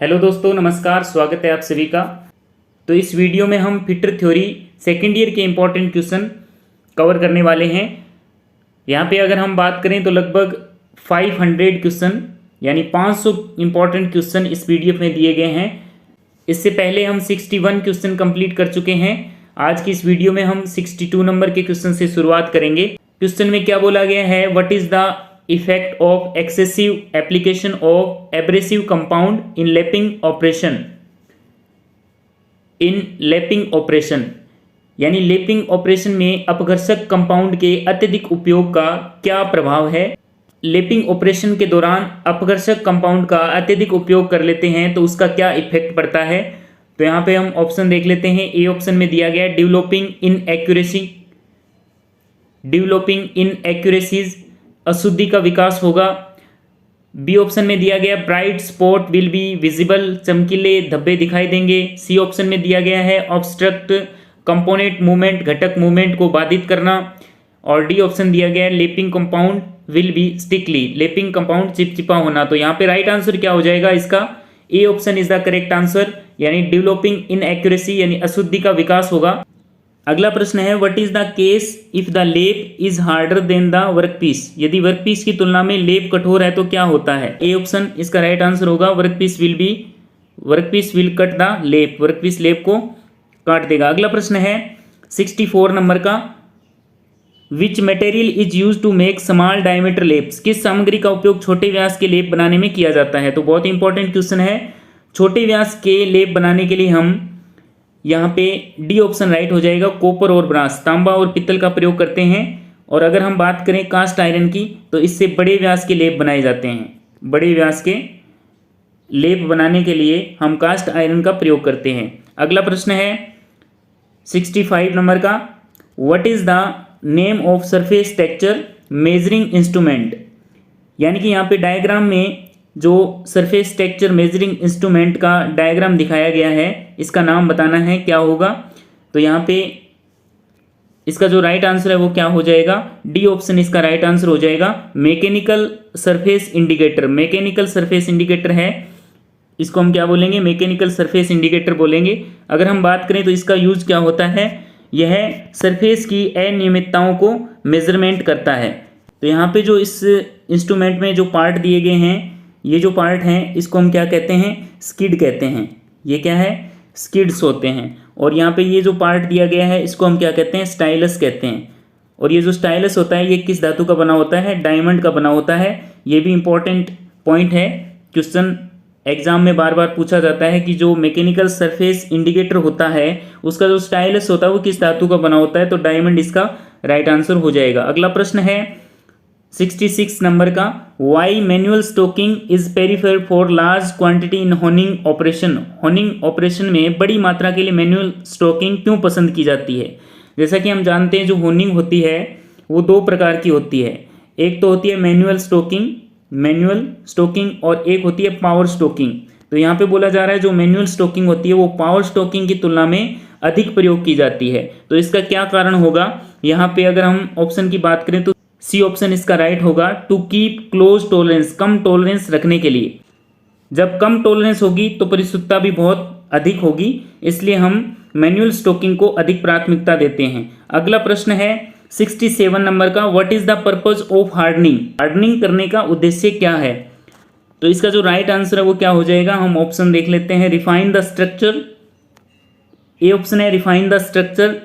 Hello दोस्तों, नमस्कार। स्वागत है आप सभी का। तो इस वीडियो में हम फिटर थ्योरी सेकेंड ईयर के इम्पोर्टेंट क्वेश्चन कवर करने वाले हैं। यहाँ पे अगर हम बात करें तो लगभग 500 क्वेश्चन यानी 500 इम्पोर्टेंट क्वेश्चन इस पीडीएफ में दिए गए हैं। इससे पहले हम 61 क्वेश्चन कंप्लीट कर चुके हैं। आज की इस वीडियो में हम 62 नंबर के क्वेश्चन से शुरुआत करेंगे। क्वेश्चन में क्या बोला गया है, what is the effect of excessive application of abrasive compound in lapping operation यानी लैपिंग ऑपरेशन में अपघर्षक कंपाउंड के अत्यधिक उपयोग का क्या प्रभाव है। लैपिंग ऑपरेशन के दौरान अपघर्षक कंपाउंड का अत्यधिक उपयोग कर लेते हैं तो उसका क्या इफेक्ट पड़ता है। तो यहाँ पे हम ऑप्शन देख लेते हैं। ए ऑप्शन में दिया गया डेवलपिंग इन एक्यूरेसीज, अशुद्धि का विकास होगा। बी ऑप्शन में दिया गया bright spot will be visible, चमकीले धब्बे दिखाई देंगे। सी ऑप्शन में दिया गया है ऑब्स्ट्रक्ट कंपोनेंट मूवमेंट, घटक मूवमेंट को बाधित करना। और डी ऑप्शन दिया गया है lapping compound will be sticky, lapping compound चिपचिपा होना। तो यहाँ पे राइट आंसर क्या हो जाएगा इसका, A option is the correct answer, यानी डेवलपिंग इन एक्यूरेसी यानी अशुद्धि का विकास होगा। अगला प्रश्न है, what is the case if the lap is harder than the workpiece, यदि वर्कपीस की तुलना में लेप कठोर है तो क्या होता है। ए ऑप्शन इसका राइट आंसर होगा, वर्कपीस विल कट द लेप, वर्कपीस लेप को काट देगा। अगला प्रश्न है 64 नंबर का, which material is use to make small diameter laps, किस सामग्री का उपयोग छोटे व्यास के लेप बनाने में किया जाता है। तो बहुत इंपॉर्टेंट क्वेश्चन है। छोटे व्यास के लेप बनाने के लिए हम यहाँ पे डी ऑप्शन राइट हो जाएगा, कॉपर और ब्रास, तांबा और पित्तल का प्रयोग करते हैं। और अगर हम बात करें कास्ट आयरन की तो इससे बड़े व्यास के लेप बनाए जाते हैं। बड़े व्यास के लेप बनाने के लिए हम कास्ट आयरन का प्रयोग करते हैं। अगला प्रश्न है 65 नंबर का, what is the name of surface texture measuring instrument, यानी कि यहाँ पे डायग्राम में जो सरफेस टेक्सचर मेजरिंग इंस्ट्रूमेंट का डायग्राम दिखाया गया है इसका नाम बताना है, क्या होगा। तो यहाँ पे इसका जो राइट आंसर है वो क्या हो जाएगा, डी ऑप्शन इसका राइट आंसर हो जाएगा, mechanical surface indicator. Mechanical surface indicator है, इसको हम क्या बोलेंगे, मैकेनिकल सरफेस इंडिकेटर बोलेंगे। अगर हम बात करें तो इसका यूज क्या होता है, यह सरफेस की अनियमितताओं को मेजरमेंट करता है। तो यहाँ पे जो इस इंस्ट्रूमेंट में जो पार्ट दिए गए हैं, ये जो पार्ट हैं इसको हम क्या कहते हैं, स्किड कहते हैं। ये क्या है, स्किड्स होते हैं। और यहाँ पे ये जो पार्ट दिया गया है इसको हम क्या कहते हैं, स्टाइलस कहते हैं। और ये जो स्टाइलस होता है ये किस धातु का बना होता है, डायमंड का बना होता है। ये भी इंपॉर्टेंट पॉइंट है, क्वेश्चन एग्जाम में बार बार पूछा जाता है कि जो मैकेनिकल सरफेस इंडिकेटर होता है उसका जो स्टाइलस होता है वो किस धातु का बना होता है। तो डायमंड इसका राइट आंसर हो जाएगा। अगला प्रश्न है 66 नंबर का, why manual stocking is preferred for large quantity in honing operation, honing operation में बड़ी मात्रा के लिए मैनुअल स्टॉकिंग क्यों पसंद की जाती है। जैसा कि हम जानते हैं जो होनिंग होती है वो दो प्रकार की होती है, एक तो होती है मैनुअल स्टॉकिंग और एक होती है पावर स्टॉकिंग। तो यहाँ पे बोला जा रहा है जो मैनुअल स्टॉकिंग होती है वो पावर स्टॉकिंग की तुलना में अधिक प्रयोग की जाती है। तो इसका क्या कारण होगा, यहाँ पे अगर हम ऑप्शन की बात करें तो सी ऑप्शन इसका राइट होगा, टू कीप क्लोज टॉलरेंस, कम टॉलरेंस रखने के लिए। जब कम टॉलरेंस होगी तो परिशुद्धता भी बहुत अधिक होगी, इसलिए हम मैनुअल स्टॉकिंग को अधिक प्राथमिकता देते हैं। अगला प्रश्न है 67 नंबर का, what is the purpose of hardening, hardening करने का उद्देश्य क्या है। तो इसका जो राइट आंसर है वो क्या हो जाएगा, हम ऑप्शन देख लेते हैं। Refine the structure, A option है रिफाइन द स्ट्रक्चर,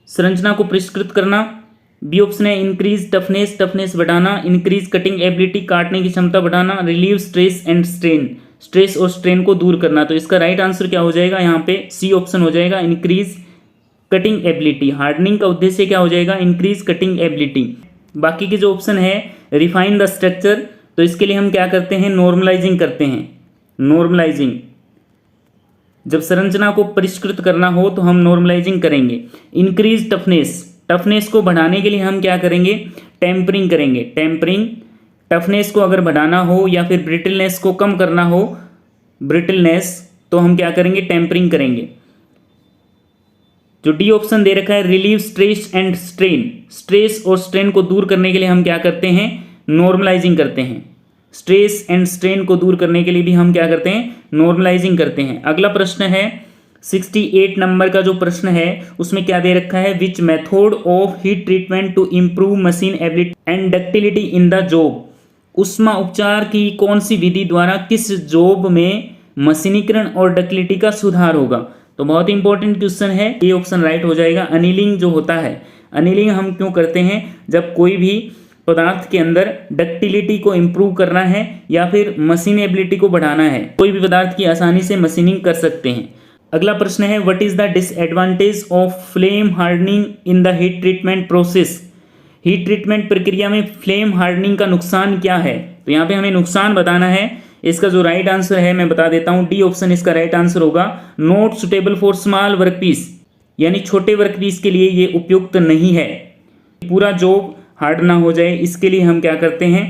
संरचना को परिष्कृत करना। बी ऑप्शन है इंक्रीज टफनेस, टफनेस बढ़ाना। इंक्रीज कटिंग एबिलिटी, काटने की क्षमता बढ़ाना। Relieve stress and strain, stress और स्ट्रेन को दूर करना। तो इसका राइट आंसर क्या हो जाएगा, यहाँ पे सी ऑप्शन हो जाएगा, इंक्रीज कटिंग एबिलिटी। हार्डनिंग का उद्देश्य क्या हो जाएगा, इंक्रीज कटिंग एबिलिटी। बाकी के जो ऑप्शन है रिफाइन द स्ट्रक्चर, तो इसके लिए हम क्या करते हैं, नॉर्मलाइजिंग करते हैं। नॉर्मलाइजिंग, जब संरचना को परिष्कृत करना हो तो हम नॉर्मलाइजिंग करेंगे। इंक्रीज टफनेस, टफनेस को बढ़ाने के लिए हम क्या करेंगे, टेम्परिंग करेंगे। टेम्परिंग, टफनेस को अगर बढ़ाना हो या फिर ब्रिटलनेस को कम करना हो, ब्रिटलनेस, तो हम क्या करेंगे, टेम्परिंग करेंगे। जो डी ऑप्शन दे रखा है relieve stress and strain, stress और स्ट्रेन को दूर करने के लिए हम क्या करते हैं, नॉर्मलाइजिंग करते हैं। स्ट्रेस एंड स्ट्रेन को दूर करने के लिए भी हम क्या करते हैं, नॉर्मलाइजिंग करते हैं। अगला प्रश्न है 68 नंबर का जो प्रश्न है उसमें क्या दे रखा है, which method of heat treatment to improve machinability and ductility in the job. उष्मा उपचार की कौन सी विधि द्वारा किस जॉब में मशीनीकरण और डक्टिलिटी का सुधार होगा। तो बहुत इंपॉर्टेंट क्वेश्चन है, ये ऑप्शन राइट हो जाएगा। अनिलिंग जो होता है, अनिलिंग हम क्यों करते हैं, जब कोई भी पदार्थ के अंदर डक्टिलिटी को इम्प्रूव करना है या फिर मशीनेबिलिटी को बढ़ाना है, कोई भी पदार्थ की आसानी से मशीनिंग कर सकते हैं। अगला प्रश्न है what is the disadvantage of flame hardening in the heat treatment process. Heat treatment प्रक्रिया में फ्लेम हार्डनिंग का नुकसान क्या है। तो यहाँ पे हमें नुकसान बताना है। इसका जो राइट आंसर है मैं बता देता हूँ, डी ऑप्शन इसका राइट आंसर होगा। Not suitable for small workpiece, यानी छोटे वर्कपीस के लिए ये उपयुक्त नहीं है। पूरा जॉब हार्ड ना हो जाए इसके लिए हम क्या करते हैं,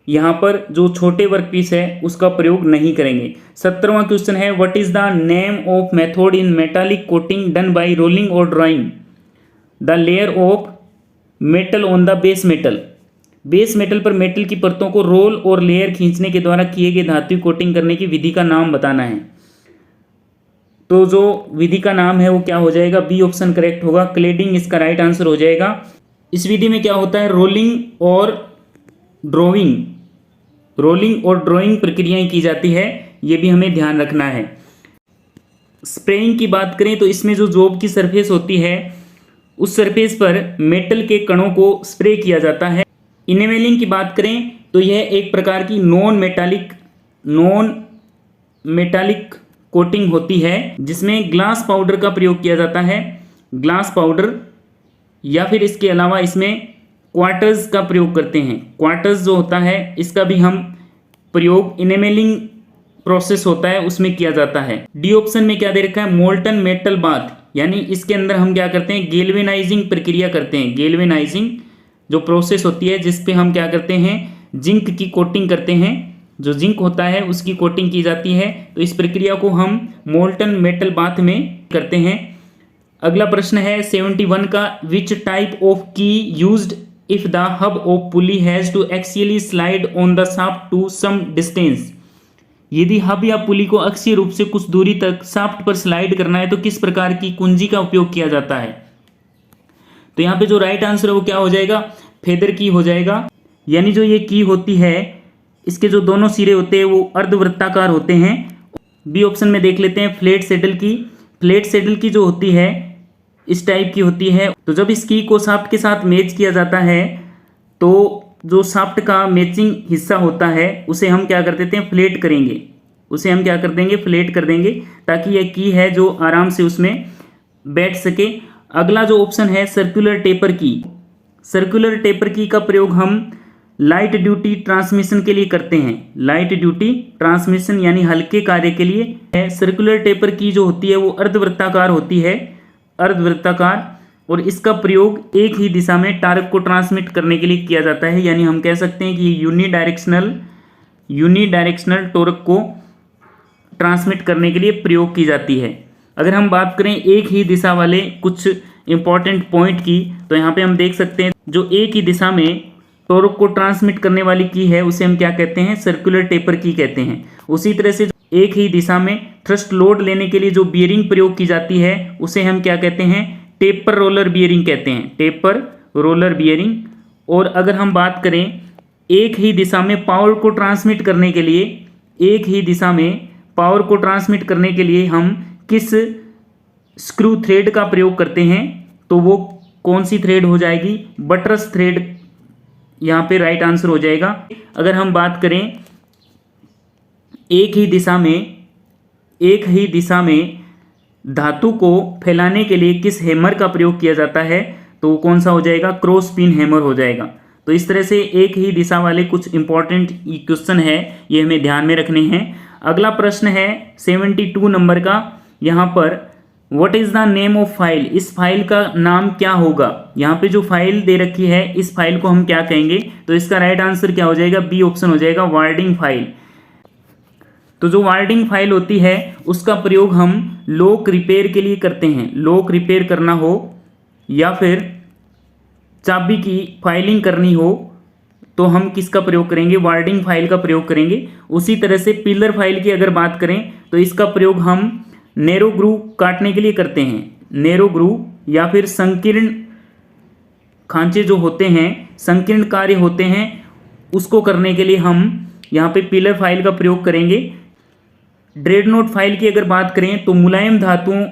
यहाँ पर जो छोटे वर्कपीस है उसका प्रयोग नहीं करेंगे। 17वां क्वेश्चन है what is the name of method in metallic coating done by rolling और drawing the layer of metal on the base metal. Base metal पर मेटल की परतों को रोल और लेयर खींचने के द्वारा किए गए धातु कोटिंग करने की विधि का नाम बताना है। तो जो विधि का नाम है वो क्या हो जाएगा, बी ऑप्शन करेक्ट होगा, क्लेडिंग इसका राइट आंसर हो जाएगा। इस विधि में क्या होता है, रोलिंग और ड्रॉइंग प्रक्रियाएं की जाती है, ये भी हमें ध्यान रखना है। स्प्रेइंग की बात करें तो इसमें जो जॉब की सरफेस होती है उस सरफेस पर मेटल के कणों को स्प्रे किया जाता है। इनेमेलिंग की बात करें तो यह एक प्रकार की नॉन मेटालिक कोटिंग होती है जिसमें ग्लास पाउडर का प्रयोग किया जाता है। ग्लास पाउडर या फिर इसके अलावा इसमें क्वार्टर्स का प्रयोग करते हैं। क्वार्टर्स जो होता है इसका भी हम प्रयोग इनेमेलिंग प्रोसेस होता है उसमें किया जाता है। डी ऑप्शन में क्या दे रखा है, मोल्टन मेटल बाथ, यानी इसके अंदर हम क्या करते हैं, गेल्वेनाइजिंग प्रक्रिया करते हैं। गेल्वेनाइजिंग जो प्रोसेस होती है जिसपे हम क्या करते हैं, जिंक की कोटिंग करते हैं। जो जिंक होता है उसकी कोटिंग की जाती है, तो इस प्रक्रिया को हम मोल्टन मेटल बाथ में करते हैं। अगला प्रश्न है 71 का, which type of key used if the hub of pulley has to axially slide on the shaft to some distance. यदि हब या पुली को अक्षीय रूप से कुछ दूरी तक शाफ्ट पर स्लाइड करना है तो किस प्रकार की कुंजी का उपयोग किया जाता है। तो यहाँ पे जो राइट आंसर है वो क्या हो जाएगा, फेदर की हो जाएगा। यानी जो ये की होती है इसके जो दोनों सिरे होते हैं वो अर्धवृत्ताकार होते हैं। बी ऑप्शन में देख लेते हैं फ्लैट सेडल की। फ्लैट सेडल की जो होती है इस टाइप की होती है। तो जब इस की को शाफ्ट के साथ मैच किया जाता है तो जो शाफ्ट का मैचिंग हिस्सा होता है उसे हम क्या कर देते हैं, फ्लैट करेंगे। उसे हम क्या कर देंगे, फ्लैट कर देंगे ताकि यह की है जो आराम से उसमें बैठ सके। अगला जो ऑप्शन है सर्कुलर टेपर की। सर्कुलर टेपर की का प्रयोग हम लाइट ड्यूटी ट्रांसमिशन के लिए करते हैं। लाइट ड्यूटी ट्रांसमिशन यानी हल्के कार्य के लिए है। सर्कुलर टेपर की जो होती है वो अर्धवृत्ताकार होती है, अर्धवृत्ताकार, और इसका प्रयोग एक ही दिशा में टार्क को ट्रांसमिट करने के लिए किया जाता है। यानी हम कह सकते हैं कि यूनिडायरेक्शनल टॉर्क को ट्रांसमिट करने के लिए प्रयोग की जाती है। अगर हम बात करें एक ही दिशा वाले कुछ इंपॉर्टेंट पॉइंट की, तो यहाँ पे हम देख सकते हैं जो एक ही दिशा में टॉर्क को ट्रांसमिट करने वाली की है उसे हम क्या कहते हैं, सर्कुलर टेपर की कहते हैं। उसी तरह से एक ही दिशा में थ्रस्ट लोड लेने के लिए जो बियरिंग प्रयोग की जाती है उसे हम क्या कहते हैं, टेपर रोलर बियरिंग कहते हैं, टेपर रोलर बियरिंग। और अगर हम बात करें एक ही दिशा में पावर को ट्रांसमिट करने के लिए, एक ही दिशा में पावर को ट्रांसमिट करने के लिए हम किस स्क्रू थ्रेड का प्रयोग करते हैं, तो वो कौन सी थ्रेड हो जाएगी, बटरस थ्रेड यहाँ पे राइट आंसर हो जाएगा। अगर हम बात करें एक ही दिशा में धातु को फैलाने के लिए किस हैमर का प्रयोग किया जाता है, तो कौन सा हो जाएगा, क्रॉस पिन हैमर हो जाएगा। तो इस तरह से एक ही दिशा वाले कुछ इंपॉर्टेंट क्वेश्चन है, ये हमें ध्यान में रखने हैं। अगला प्रश्न है 72 नंबर का। यहाँ पर what is the name of file, इस फाइल का नाम क्या होगा। यहाँ पे जो फाइल दे रखी है इस फाइल को हम क्या कहेंगे, तो इसका राइट आंसर क्या हो जाएगा, बी ऑप्शन हो जाएगा, वार्डिंग फाइल। तो जो वार्डिंग फाइल होती है उसका प्रयोग हम लॉक रिपेयर के लिए करते हैं। लॉक रिपेयर करना हो या फिर चाबी की फाइलिंग करनी हो तो हम किसका प्रयोग करेंगे, वार्डिंग फाइल का प्रयोग करेंगे। उसी तरह से पिलर फाइल की अगर बात करें तो इसका प्रयोग हम नैरो ग्रूव काटने के लिए करते हैं। नैरो ग्रूव या फिर संकीर्ण खांचे जो होते हैं, संकीर्ण कार्य होते हैं, उसको करने के लिए हम यहाँ पे पिलर फाइल का प्रयोग करेंगे। ड्रेडनोट फाइल की अगर बात करें तो मुलायम धातुओं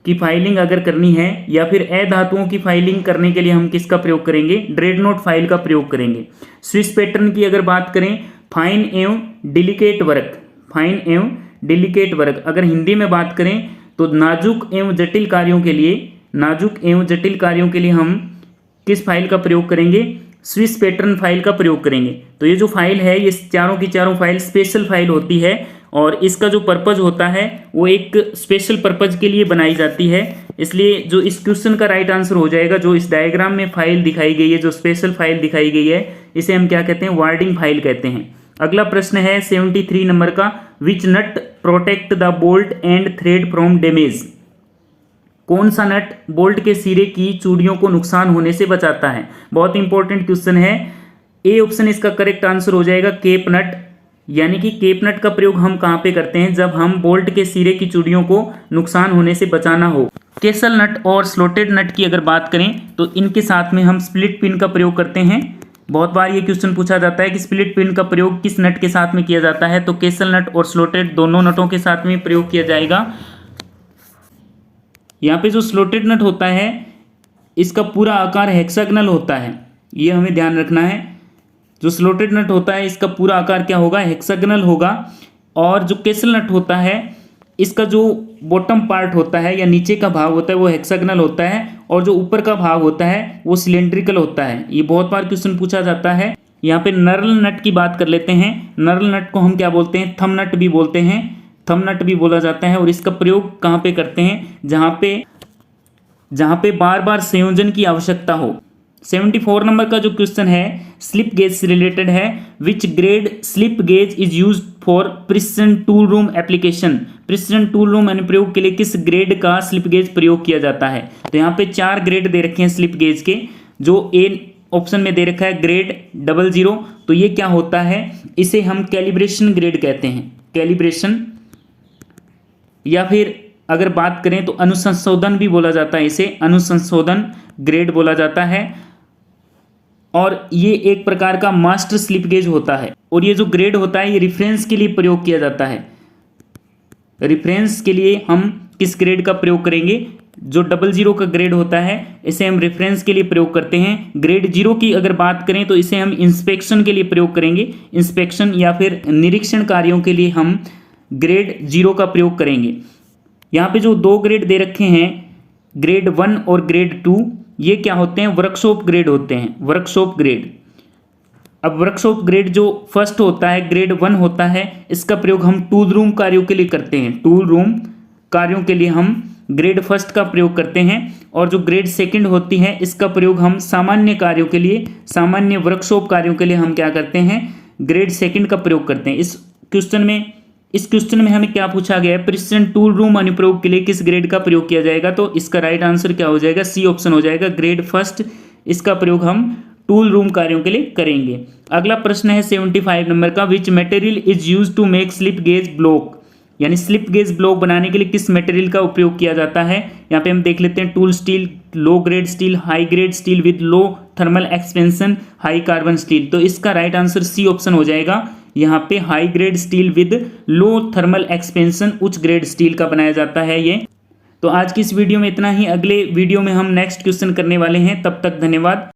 की फाइलिंग अगर करनी है या फिर अधातुओं की फाइलिंग करने के लिए हम किसका प्रयोग करेंगे, ड्रेडनोट फाइल का प्रयोग करेंगे। स्विस पैटर्न की अगर बात करें, फाइन एवं डिलिकेट वर्क, फाइन एवं डिलिकेट वर्क अगर हिंदी में बात करें तो नाजुक एवं जटिल कार्यों के लिए, नाजुक एवं जटिल कार्यों के लिए हम किस फाइल का प्रयोग करेंगे, स्विस पैटर्न फाइल का प्रयोग करेंगे। तो ये जो फाइल है ये चारों की चारों फाइल स्पेशल फाइल होती है और इसका जो पर्पज होता है वो एक स्पेशल पर्पज के लिए बनाई जाती है। इसलिए जो इस क्वेश्चन का राइट आंसर हो जाएगा, जो इस डायग्राम में फाइल दिखाई गई है, जो स्पेशल फाइल दिखाई गई है, इसे हम क्या कहते हैं, वार्डिंग फाइल कहते हैं। अगला प्रश्न है 73 नंबर का, which nut protect the bolt and thread from damage. कौन सा नट बोल्ट के सिरे की चूड़ियों को नुकसान होने से बचाता है। बहुत इंपॉर्टेंट क्वेश्चन है। ए ऑप्शन इसका करेक्ट आंसर हो जाएगा केप नट। यानी कि केप नट का प्रयोग हम कहाँ पे करते हैं, जब हम बोल्ट के सिरे की चूड़ियों को नुकसान होने से बचाना हो। केसल नट और स्लॉटेड नट की अगर बात करें तो इनके साथ में हम स्प्लिट पिन का प्रयोग करते हैं। बहुत बार ये क्वेश्चन पूछा जाता है कि स्प्लिट पिन का प्रयोग किस नट के साथ में किया जाता है, तो केसल नट और स्लॉटेड दोनों नटों के साथ में प्रयोग किया जाएगा। यहाँ पे जो स्लॉटेड नट होता है इसका पूरा आकार हेक्सागोनल होता है, ये हमें ध्यान रखना है। जो स्लॉटेड नट होता है इसका पूरा आकार क्या होगा, हेक्सागोनल होगा। और जो केसल नट होता है इसका जो बॉटम पार्ट होता है या नीचे का भाग होता है वो हेक्सागोनल होता है और जो ऊपर का भाग होता है वो सिलेंड्रिकल होता है। ये बहुत बार क्वेश्चन पूछा जाता है। यहाँ पे नर्ल नट की बात कर लेते हैं। नर्ल नट को हम क्या बोलते हैं, थंब नट भी बोलते हैं, थंब नट भी बोला जाता है। और इसका प्रयोग कहाँ पे करते हैं, जहाँ पे बार बार संयोजन की आवश्यकता हो। 74 नंबर का जो क्वेश्चन है स्लिप गेज से रिलेटेड है। Which grade slip gauge is use for precision tool room application. Precision tool room अनुप्रयोग के लिए किस ग्रेड का स्लिप गेज प्रयोग किया जाता है। तो यहाँ पे 4 ग्रेड दे रखे हैं स्लिप गेज के। जो ए ऑप्शन में दे रखा है ग्रेड 00, तो ये क्या होता है, इसे हम कैलिब्रेशन ग्रेड कहते हैं, कैलिब्रेशन। या फिर अगर बात करें तो अनुसंशोधन भी बोला जाता है, इसे अनुसंशोधन ग्रेड बोला जाता है। और ये एक प्रकार का मास्टर स्लिप गेज होता है। और ये जो ग्रेड होता है ये रेफरेंस के लिए प्रयोग किया जाता है। रेफरेंस के लिए हम किस ग्रेड का प्रयोग करेंगे, जो 00 का ग्रेड होता है इसे हम रेफरेंस के लिए प्रयोग करते हैं। ग्रेड 0 की अगर बात करें तो इसे हम इंस्पेक्शन के लिए प्रयोग करेंगे। इंस्पेक्शन या फिर निरीक्षण कार्यों के लिए हम ग्रेड 0 का प्रयोग करेंगे। यहाँ पे जो 2 ग्रेड दे रखे हैं ग्रेड 1 और ग्रेड 2, ये क्या होते हैं, वर्कशॉप ग्रेड होते हैं, वर्कशॉप ग्रेड। अब वर्कशॉप ग्रेड जो फर्स्ट होता है ग्रेड 1 होता है, इसका प्रयोग हम टूल रूम कार्यों के लिए करते हैं। टूल रूम कार्यों के लिए हम ग्रेड फर्स्ट का प्रयोग करते हैं। और जो ग्रेड सेकंड होती है इसका प्रयोग हम सामान्य कार्यों के लिए, सामान्य वर्कशॉप कार्यों के लिए हम क्या करते हैं, ग्रेड सेकंड का प्रयोग करते हैं। इस क्वेश्चन में हमें क्या पूछा गया है, प्रिसिजन टूल रूम अनुप्रयोग के लिए किस ग्रेड का प्रयोग किया जाएगा। तो इसका राइट आंसर क्या हो जाएगा, सी ऑप्शन हो जाएगा, ग्रेड फर्स्ट। इसका प्रयोग हम टूल रूम कार्यों के लिए करेंगे। अगला प्रश्न है 75 नंबर का, which material is use to make slip gauge block. यानी स्लिप गेज ब्लॉक बनाने के लिए किस मटेरियल का उपयोग किया जाता है। यहाँ पे हम देख लेते हैं, tool steel, low grade steel, high grade steel with low thermal expansion, high carbon steel. तो इसका राइट आंसर सी ऑप्शन हो जाएगा। यहाँ पे high grade steel with low thermal expansion, उच्च ग्रेड स्टील का बनाया जाता है ये। तो आज की इस वीडियो में इतना ही। अगले वीडियो में हम नेक्स्ट क्वेश्चन करने वाले हैं। तब तक धन्यवाद।